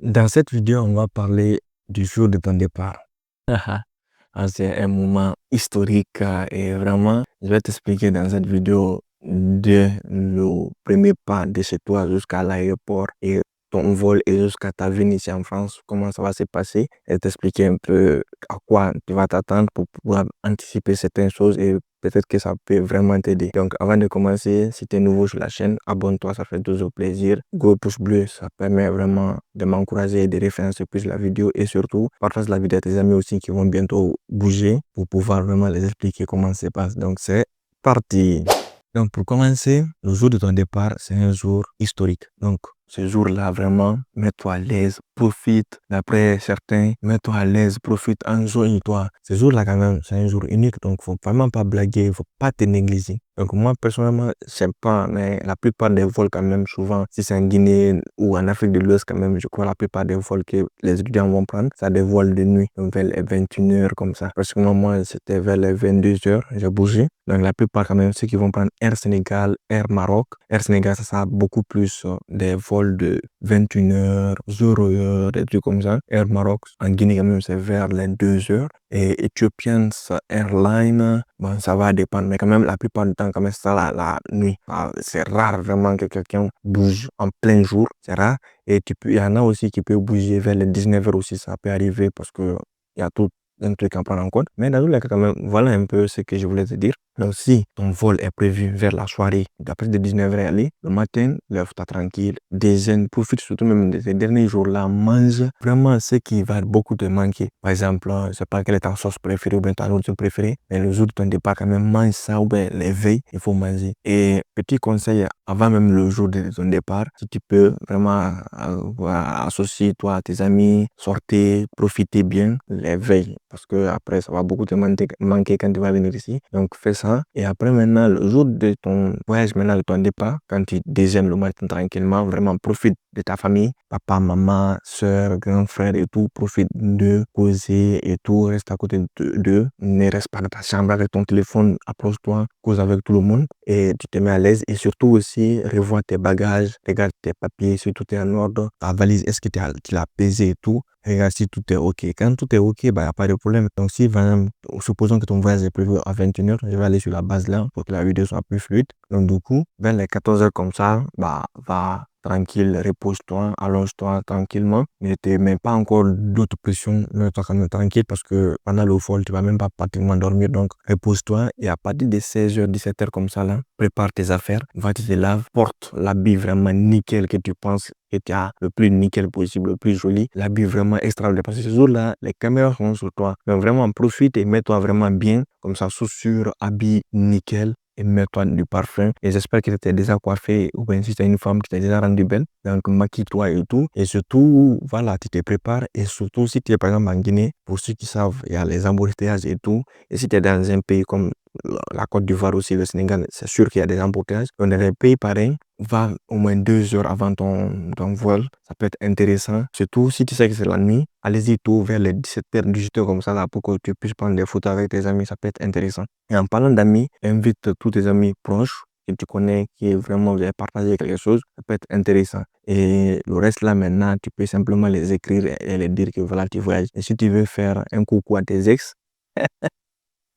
Dans cette vidéo, on va parler du jour de ton départ. C'est un moment historique et vraiment, je vais t'expliquer dans cette vidéo de le premier pas de chez toi jusqu'à l'aéroport et ton vol et jusqu'à ta venue ici en France, comment ça va se passer et t'expliquer un peu à quoi tu vas t'attendre pour pouvoir anticiper certaines choses et peut-être que ça peut vraiment t'aider. Donc, avant de commencer, si tu es nouveau sur la chaîne, abonne-toi, ça fait toujours plaisir. Go pouce bleu, ça permet vraiment de m'encourager et de référencer plus la vidéo. Et surtout, partage la vidéo à tes amis aussi qui vont bientôt bouger pour pouvoir vraiment les expliquer comment ça se passe. Donc, c'est parti. Donc, pour commencer, le jour de ton départ, c'est un jour historique. Donc, ce jour-là, vraiment, mets-toi à l'aise, profite. D'après certains, mets-toi à l'aise, profite, enjoye-toi. Ce jour-là, quand même, c'est un jour unique. Donc, faut vraiment pas blaguer, faut pas te négliger. Donc, moi, personnellement, j'aime pas, mais la plupart des vols, quand même, souvent, si c'est en Guinée ou en Afrique de l'Ouest, quand même, je crois la plupart des vols que les étudiants vont prendre, c'est des vols de nuit, donc vers les 21 h comme ça. Parce que moi, c'était vers les 22 h, j'ai bougé. Donc, la plupart, quand même, ceux qui vont prendre Air Sénégal, Air Maroc. Air Sénégal, ça a beaucoup plus des vols de 21 h, 0 h, des trucs comme ça. Air Maroc, en Guinée, quand même, c'est vers les 2 h. Et Ethiopian Airlines, bon, ça va dépendre, mais quand même, la plupart du temps, quand même, ça, la nuit. C'est rare vraiment que quelqu'un bouge en plein jour, c'est rare. Et il y en a aussi qui peut bouger vers les 19 h aussi, ça peut arriver parce que il y a tout un truc à prendre en compte. Mais dans tous les cas, quand même, voilà un peu ce que je voulais te dire. Donc, si ton vol est prévu vers la soirée, d'après de 19 h aller, le matin, lève-toi tranquille, déjeune, profite surtout même de ces derniers jours-là, mange vraiment ce qui va beaucoup te manquer. Par exemple, je ne sais pas quelle est ta sauce préférée ou bien ta nourriture préférée, mais le jour de ton départ, quand même, mange ça ou bien les veilles, il faut manger. Et petit conseil, avant même le jour de ton départ, si tu peux vraiment associer toi à tes amis, sortez, profitez bien les veilles, parce que après, ça va beaucoup te manquer quand tu vas venir ici. Donc, fais ça. Et après, maintenant, le jour de ton voyage, maintenant, de ton départ, quand tu déjeunes le matin tranquillement, vraiment profite de ta famille, papa, maman, soeur, grand frère et tout, profite de causer et tout, reste à côté d'eux, ne reste pas dans ta chambre avec ton téléphone, approche-toi, cause avec tout le monde et tu te mets à l'aise. Et surtout aussi, revois tes bagages, regarde tes papiers, si tout est en ordre, ta valise, est-ce que tu l'as pesé et tout. Regarde si tout est OK. Quand tout est OK, il n'y a pas de problème. Donc, si vraiment, supposons que ton voyage est prévu à 21 h, je vais aller sur la base là pour que la vidéo soit plus fluide. Donc, du coup, vers les 14 h comme ça, va tranquille, repose-toi, allonge-toi tranquillement. Ne te mets pas encore d'autres pressions, mets-toi quand même tranquille parce que pendant le vol, tu vas même pas pratiquement dormir. Donc, repose-toi et à partir de 16 h, 17 h comme ça là, prépare tes affaires, va te laver, porte l'habit vraiment nickel que tu penses que tu as le plus nickel possible, le plus joli, l'habit vraiment extraordinaire. Parce que ce jour-là, les caméras sont sur toi. Donc vraiment, profite et mets-toi vraiment bien, comme ça, chaussures, habits nickel et mets-toi du parfum. Et j'espère que tu t'es déjà coiffé ou bien si tu es une femme qui t'es déjà rendue belle. Donc maquille-toi et tout. Et surtout, voilà, tu te prépares. Et surtout, si tu es par exemple en Guinée, pour ceux qui savent, il y a les embouteillages et tout. Et si tu es dans un pays comme la Côte d'Ivoire aussi, le Sénégal, c'est sûr qu'il y a des embouteillages. Donc dans les pays pareils, va au moins 2 heures avant ton vol. Ça peut être intéressant. Surtout si tu sais que c'est la nuit, allez-y tôt vers les 17 h, 18 h comme ça là, pour que tu puisses prendre des photos avec tes amis. Ça peut être intéressant. Et en parlant d'amis, invite tous tes amis proches que tu connais, qui vraiment vous avez partagé quelque chose. Ça peut être intéressant. Et le reste là maintenant, tu peux simplement les écrire et les dire que voilà, tu voyages. Et si tu veux faire un coucou à tes ex,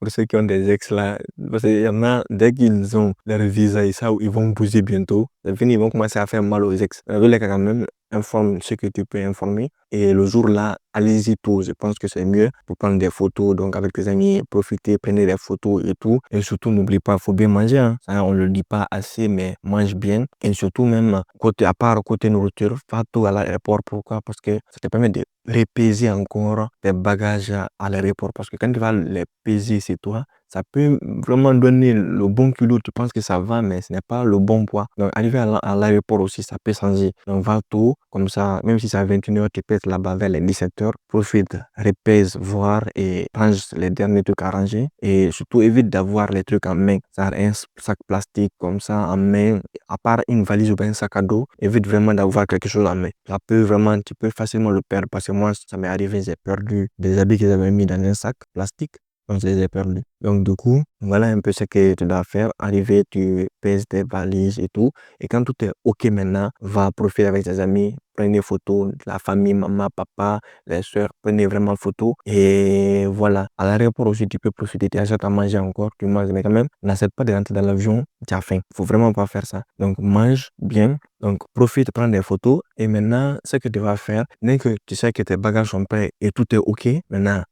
pour ceux qui ont des ex là, parce qu'il y en a, dès qu'ils ont leur visa et ça, ils vont bouger bientôt, c'est fini, ils vont commencer à faire mal aux ex. Dans tous les cas, quand même, informe ce que tu peux informer. Et le jour là, allez-y tôt. Je pense que c'est mieux pour prendre des photos. Donc, avec tes amis, profitez, prenez des photos et tout. Et surtout, n'oublie pas, il faut bien manger. Hein. Ça, on ne le dit pas assez, mais mange bien. Et surtout, même, à part côté nourriture, fais tout à l'aéroport. Pourquoi? Parce que ça te permet de repaiser encore tes bagages à l'aéroport. Parce que quand tu vas les peser, c'est toi. Ça peut vraiment donner le bon kilo. Tu penses que ça va, mais ce n'est pas le bon poids. Donc, arriver à l'aéroport aussi, ça peut changer. Donc, va tôt, comme ça, même si c'est à 21 h, tu peux être là-bas vers les 17 h. Profite, repèse, voir et range les derniers trucs à ranger. Et surtout, évite d'avoir les trucs en main. Ça un sac plastique comme ça en main, à part une valise ou bien un sac à dos, évite vraiment d'avoir quelque chose en main. Ça peut vraiment, tu peux facilement le perdre parce que moi, ça m'est arrivé, j'ai perdu des habits que j'avais mis dans un sac plastique. Donc, je les ai perdus. Donc, du coup, voilà un peu ce que tu dois faire. Arriver, tu pèses tes valises et tout. Et quand tout est OK maintenant, va profiter avec tes amis. Prenez des photos, la famille, maman, papa, les soeurs. Prenez vraiment photos. Et voilà. À l'aéroport aussi, tu peux profiter. Tu achètes à manger encore. Tu manges. Mais quand même, n'accepte pas de rentrer dans l'avion. Tu as faim. Faut vraiment pas faire ça. Donc, mange bien. Donc, profite, prends des photos. Et maintenant, ce que tu vas faire, dès que tu sais que tes bagages sont prêts et tout est OK, maintenant,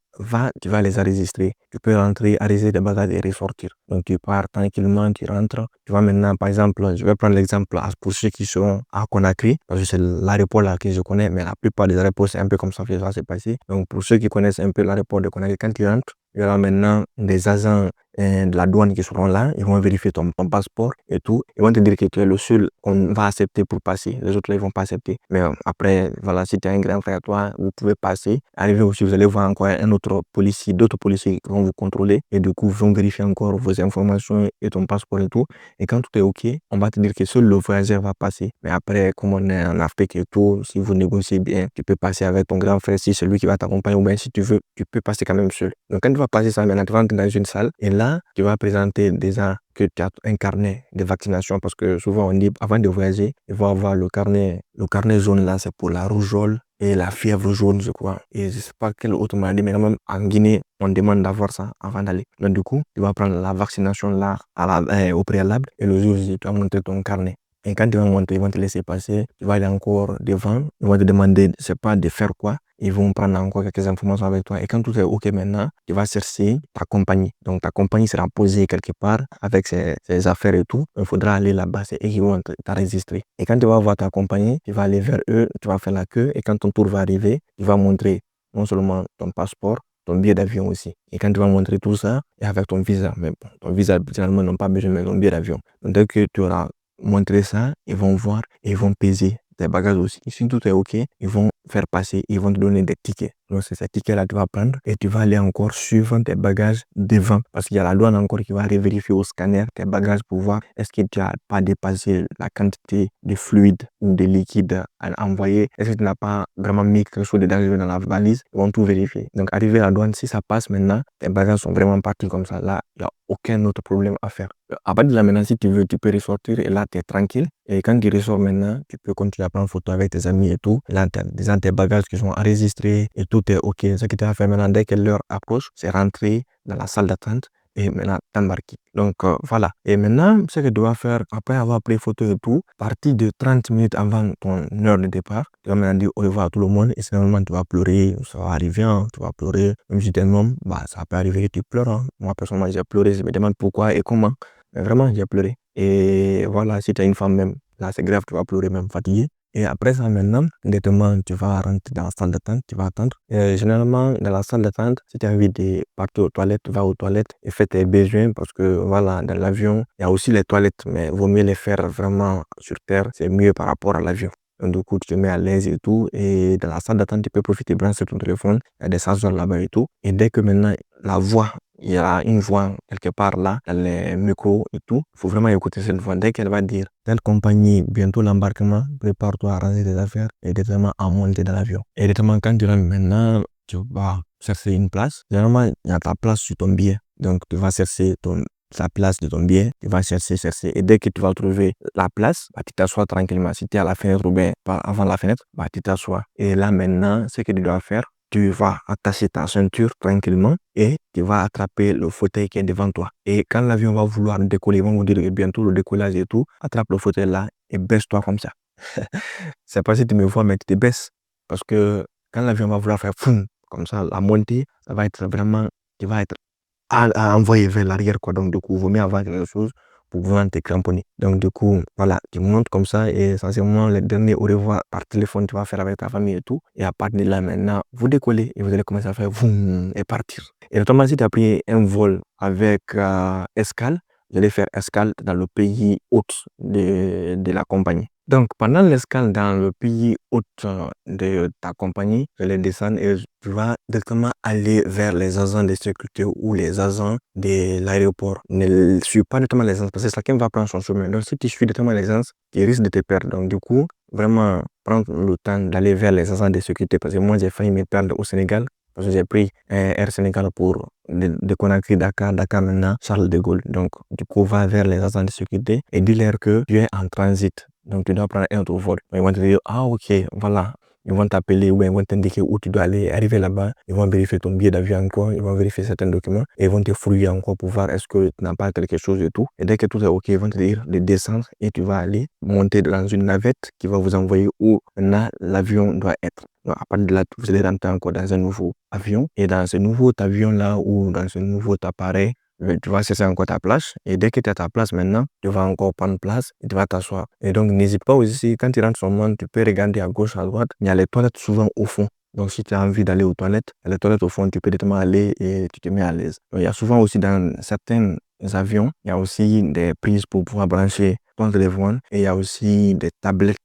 tu vas les enregistrer. Tu peux rentrer, arrêter des bagages et ressortir. Donc, tu pars tranquillement, tu rentres. Tu vas maintenant, par exemple, je vais prendre l'exemple pour ceux qui sont à Conakry, parce que c'est l'aéroport là que je connais, mais la plupart des aéroports, c'est un peu comme ça que ça va se passer. Donc, pour ceux qui connaissent un peu l'aéroport de Conakry, quand tu rentres, il y aura maintenant des agents de la douane qui seront là. Ils vont vérifier ton passeport et tout. Ils vont te dire que tu es le seul qu'on va accepter pour passer. Les autres, là, ils vont pas accepter. Mais après, voilà, si tu as un grand frère à toi, vous pouvez passer. Arrivé aussi, vous allez voir encore un autre policier, d'autres policiers qui vont vous contrôler. Et du coup, ils vont vérifier encore vos informations et ton passeport et tout. Et quand tout est OK, on va te dire que seul le voyageur va passer. Mais après, comme on est en Afrique et tout, si vous négociez bien, tu peux passer avec ton grand frère si c'est lui qui va t'accompagner. Ou bien si tu veux, tu peux passer quand même seul. Donc, quand tu vas passer ça, maintenant, tu vas entrer dans une salle. Et là, tu vas présenter déjà que tu as un carnet de vaccination parce que souvent on dit avant de voyager, il faut avoir le carnet. Le carnet jaune là, c'est pour la rougeole et la fièvre jaune, je crois. Et je sais pas quelle autre maladie, mais quand même en Guinée, on demande d'avoir ça avant d'aller. Donc du coup, tu vas prendre la vaccination là au préalable et le jour J, tu vas montrer ton carnet. Et quand tu vas monter, ils vont te laisser passer. Tu vas aller encore devant. Ils vont te demander, je sais pas, de faire quoi. Ils vont prendre encore quelques informations avec toi. Et quand tout est OK maintenant, tu vas chercher ta compagnie. Donc, ta compagnie sera posée quelque part avec ses affaires et tout. Il faudra aller là-bas. C'est eux qui vont t'enregistrer. Et quand tu vas voir ta compagnie, tu vas aller vers eux, tu vas faire la queue. Et quand ton tour va arriver, tu vas montrer non seulement ton passeport, ton billet d'avion aussi. Et quand tu vas montrer tout ça, et avec ton visa, mais bon, ton visa, généralement, n'ont pas besoin de ton billet d'avion. Donc, dès que tu auras montré ça, ils vont voir et ils vont peser tes bagages aussi. Si tout est OK, ils vont faire passer, ils vont te donner des tickets. Donc, c'est ces tickets-là que tu vas prendre et tu vas aller encore suivre tes bagages devant. Parce qu'il y a la douane encore qui va vérifier au scanner tes bagages pour voir est-ce que tu n'as pas dépassé la quantité de fluide ou de liquide à envoyer. Est-ce que tu n'as pas vraiment mis quelque chose de dangereux dans la valise. Ils vont tout vérifier. Donc, arrivé à la douane, si ça passe maintenant, tes bagages sont vraiment partis comme ça. Là, il n'y a aucun autre problème à faire. À partir de là, maintenant, si tu veux, tu peux ressortir et là, tu es tranquille. Et quand tu ressors maintenant, tu peux continuer à prendre photo avec tes amis et tout. Et là, tu as déjà tes bagages qui sont enregistrés et tout est OK. Ce que tu as fait maintenant, dès que l'heure approche, c'est rentrer dans la salle d'attente et maintenant t'embarquer. Donc voilà. Et maintenant, ce que tu dois faire, après avoir pris photo et tout, partir de 30 minutes avant ton heure de départ, tu vas maintenant dire au revoir à tout le monde et finalement tu vas pleurer, ça va arriver, hein, tu vas pleurer. Même si tu es un homme, bah, ça peut arriver que tu pleures. Hein. Moi, personnellement, j'ai pleuré, je me demande pourquoi et comment. Mais vraiment, j'ai pleuré. Et voilà, si tu es une femme même, là c'est grave, tu vas pleurer même fatigué. Et après ça, maintenant, directement, tu vas rentrer dans la salle d'attente, tu vas attendre. Et généralement, dans la salle d'attente, si tu as envie de partir aux toilettes, va aux toilettes et fais tes besoins parce que voilà, dans l'avion, il y a aussi les toilettes, mais il vaut mieux les faire vraiment sur terre, c'est mieux par rapport à l'avion. Donc, du coup, tu te mets à l'aise et tout. Et dans la salle d'attente, tu peux profiter de brancher ton téléphone. Il y a des chargeurs là-bas et tout. Et dès que maintenant, la voix, il y a une voix quelque part là, dans les micros et tout, il faut vraiment écouter cette voix. Dès qu'elle va dire, telle compagnie, bientôt l'embarquement, prépare-toi à ranger tes affaires et directement à monter dans l'avion. Et directement, quand tu rentres maintenant, tu vas chercher une place. Généralement, il y a ta place sur ton billet. Donc, tu vas chercher la place de ton billet, tu vas chercher. Et dès que tu vas trouver la place, bah, tu t'assois tranquillement. Si tu es à la fenêtre ou bien avant la fenêtre, bah, tu t'assois. Et là, maintenant, ce que tu dois faire, tu vas attacher ta ceinture tranquillement et tu vas attraper le fauteuil qui est devant toi. Et quand l'avion va vouloir décoller, ils vont vous dire que bientôt le décollage et tout, attrape le fauteuil là et baisse-toi comme ça. C'est pas si tu me vois, mais tu te baisses. Parce que quand l'avion va vouloir faire foum, comme ça, la montée, ça va être vraiment, tu vas être à envoyer vers l'arrière, quoi. Donc, du coup, il vaut mieux avoir quelque chose pour pouvoir te cramponner. Donc, du coup, voilà, tu montes comme ça et essentiellement, le dernier au revoir par téléphone, tu vas faire avec ta famille et tout. Et à partir de là, maintenant, vous décollez et vous allez commencer à faire boum et partir. Et notamment, si tu as pris un vol avec escale, vous allez faire escale dans le pays hôte de la compagnie. Donc, pendant l'escale dans le pays hôte de ta compagnie, vous allez descendre et tu vas directement aller vers les agents de sécurité ou les agents de l'aéroport. Ne suis pas directement les agents parce que chacun va prendre son chemin. Donc, si tu suis directement les agents, tu risques de te perdre. Donc, du coup, vraiment prendre le temps d'aller vers les agents de sécurité parce que moi, j'ai failli me perdre au Sénégal Parce que j'ai pris Air Sénégal pour de Conakry, Dakar, Dakar maintenant, Charles de Gaulle. Donc, du coup, va vers les agents de sécurité et dis-leur que tu es en transit. Donc, tu dois prendre un autre vol. Ils vont te dire, ah, ok, voilà. Ils vont t'appeler ou bien ils vont t'indiquer où tu dois aller. Arriver là-bas, ils vont vérifier ton billet d'avion encore, ils vont vérifier certains documents et ils vont te fouiller encore pour voir est-ce que tu n'as pas quelque chose et tout. Et dès que tout est ok, ils vont te dire de descendre et tu vas aller monter dans une navette qui va vous envoyer où maintenant l'avion doit être. Donc, à partir de là, vous allez rentrer encore dans un nouveau avion. Et dans ce nouveau avion-là ou dans ce nouveau appareil, tu vas chercher encore ta place. Et dès que tu as ta place maintenant, tu vas encore prendre place et tu vas t'asseoir. Et donc, n'hésite pas aussi, quand tu rentres sur le monde, tu peux regarder à gauche, à droite. Il y a les toilettes souvent au fond. Donc, si tu as envie d'aller aux toilettes, les toilettes au fond, tu peux directement aller et tu te mets à l'aise. Donc, il y a souvent aussi dans certains avions, il y a aussi des prises pour pouvoir brancher ton téléphone et il y a aussi des tablettes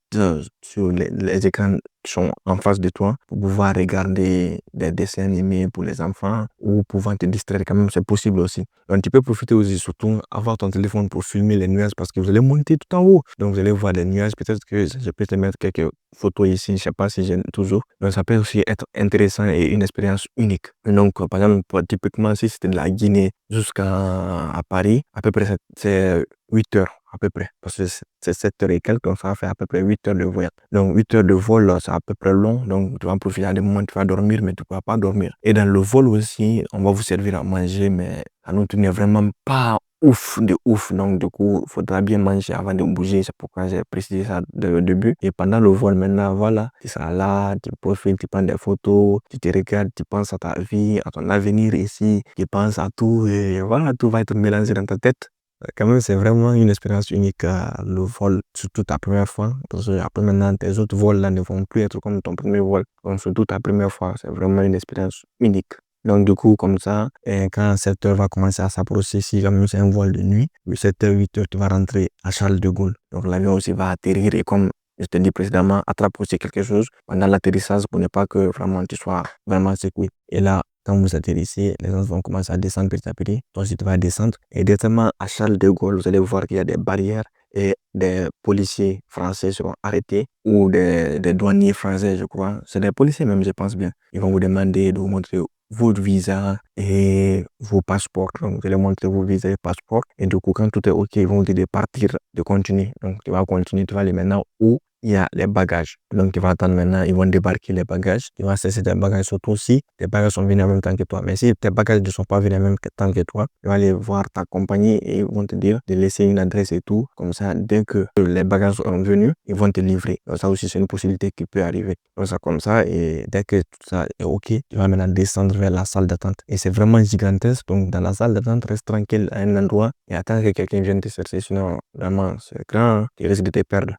sur les écrans qui sont en face de toi pour pouvoir regarder des dessins animés pour les enfants ou pouvoir te distraire quand même, c'est possible aussi. Donc tu peux profiter aussi, surtout avoir ton téléphone pour filmer les nuages parce que vous allez monter tout en haut. Donc vous allez voir des nuages, peut-être que je peux te mettre quelques photos ici, je ne sais pas si j'ai toujours. Donc ça peut aussi être intéressant et une expérience unique. Donc par exemple, typiquement si c'était de la Guinée jusqu'à Paris, à peu près c'est 8 heures à peu près, parce que c'est 7 heures et quelques, donc ça va faire à peu près 8 heures de voyage. Donc 8 heures de vol, c'est à peu près long, donc tu vas en profiter à des moments, tu vas dormir, mais tu ne vas pas dormir. Et dans le vol aussi, on va vous servir à manger, mais à nous tenir vraiment pas ouf de ouf, donc du coup, il faudra bien manger avant de bouger, c'est pourquoi j'ai précisé ça au début. Et pendant le vol maintenant, voilà, tu seras là, tu profites, tu prends des photos, tu te regardes, tu penses à ta vie, à ton avenir ici, tu penses à tout, et voilà, tout va être mélangé dans ta tête. Quand même, c'est vraiment une expérience unique, le vol, surtout ta première fois. Parce que après maintenant, tes autres vols là ne vont plus être comme ton premier vol. Donc, surtout ta première fois, c'est vraiment une expérience unique. Donc, du coup, comme ça, et quand 7 heures va commencer à s'approcher, si comme c'est un vol de nuit, 7 heures, 8 heures, tu vas rentrer à Charles de Gaulle. Donc, l'avion aussi va atterrir et comme je te dis précédemment, attrape aussi quelque chose pendant l'atterrissage pour ne pas que vraiment tu sois vraiment secoué. Et là, quand vous atterrissez, les gens vont commencer à descendre petit à petit. Toi aussi, tu vas descendre. Et directement à Charles de Gaulle, vous allez voir qu'il y a des barrières et des policiers français seront arrêtés ou des douaniers français, je crois. C'est des policiers même, je pense bien. Ils vont vous demander de vous montrer votre visa et vos passeports. Donc, vous allez montrer vos visas et passeports. Et du coup, quand tout est OK, ils vont vous dire de partir, de continuer. Donc, tu vas continuer, tu vas aller maintenant où il y a les bagages. Donc, tu vas attendre maintenant, ils vont débarquer les bagages. Tu vas cesser tes bagages, surtout si tes bagages sont venus en même temps que toi. Mais si tes bagages ne sont pas venus en même temps que toi, tu vas aller voir ta compagnie et ils vont te dire de laisser une adresse et tout. Comme ça, dès que les bagages sont venus, ils vont te livrer. Donc, ça aussi, c'est une possibilité qui peut arriver. Donc, ça comme ça. Et dès que tout ça est OK, tu vas maintenant descendre vers la salle d'attente. Et c'est vraiment gigantesque. Donc, dans la salle d'attente, reste tranquille à un endroit et attends que quelqu'un vienne te chercher. Sinon, vraiment, c'est grand. Tu risques de te perdre.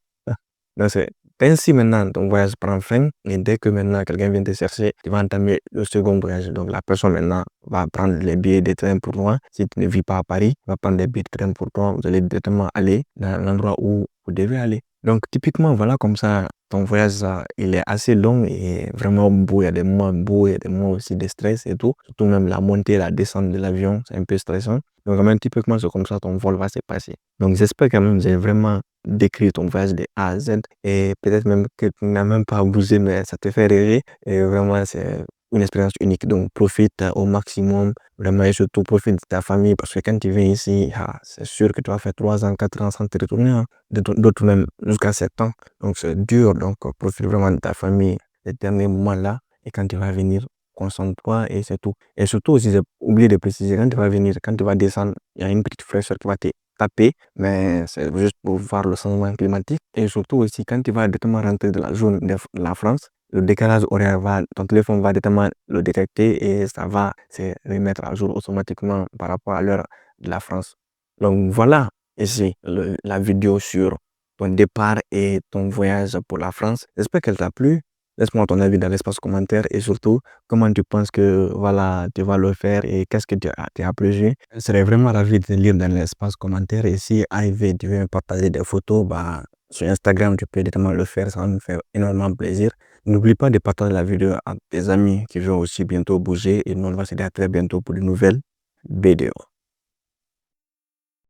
Donc, c'est ainsi maintenant, ton voyage prend fin. Et dès que maintenant quelqu'un vient te chercher, tu vas entamer le second voyage. Donc, la personne maintenant va prendre les billets de train pour toi. Si tu ne vis pas à Paris, va prendre les billets de train pour toi. Vous allez directement aller dans l'endroit où vous devez aller. Donc, typiquement, voilà, comme ça, ton voyage, il est assez long et vraiment beau. Il y a des moments beaux, il y a des moments aussi de stress et tout. Surtout même la montée et la descente de l'avion, c'est un peu stressant. Donc, quand même, typiquement, c'est comme ça ton vol va se passer. Donc, j'espère quand même que j'ai vraiment décrit ton voyage de A à Z et peut-être même que tu n'as même pas bougé, mais ça te fait rêver. Et vraiment, c'est une expérience unique. Donc, profite au maximum. Vraiment, et surtout, profite de ta famille parce que quand tu viens ici, c'est sûr que tu vas faire 3 ans, 4 ans sans te retourner, hein. D'autres même jusqu'à 7 ans. Donc, c'est dur. Donc, profite vraiment de ta famille ces derniers moments-là. Et quand tu vas venir, concentre-toi et c'est tout. Et surtout aussi, j'ai oublié de préciser, quand tu vas venir, quand tu vas descendre, il y a une petite fraîcheur qui va te taper, mais c'est juste pour voir le changement climatique. Et surtout aussi, quand tu vas directement rentrer dans la zone de la France, le décalage horaire ton téléphone va directement le détecter et ça va se remettre à jour automatiquement par rapport à l'heure de la France. Donc voilà, ici la vidéo sur ton départ et ton voyage pour la France. J'espère qu'elle t'a plu. Laisse-moi ton avis dans l'espace commentaire et surtout, comment tu penses que voilà, tu vas le faire et qu'est-ce que tu as plu. Je serais vraiment ravi de te lire dans l'espace commentaire et si arrivé, tu veux me partager des photos, sur Instagram, tu peux directement le faire, ça va me faire énormément plaisir. N'oublie pas de partager la vidéo à tes amis qui vont aussi bientôt bouger et nous on va se dire à très bientôt pour de nouvelles vidéos.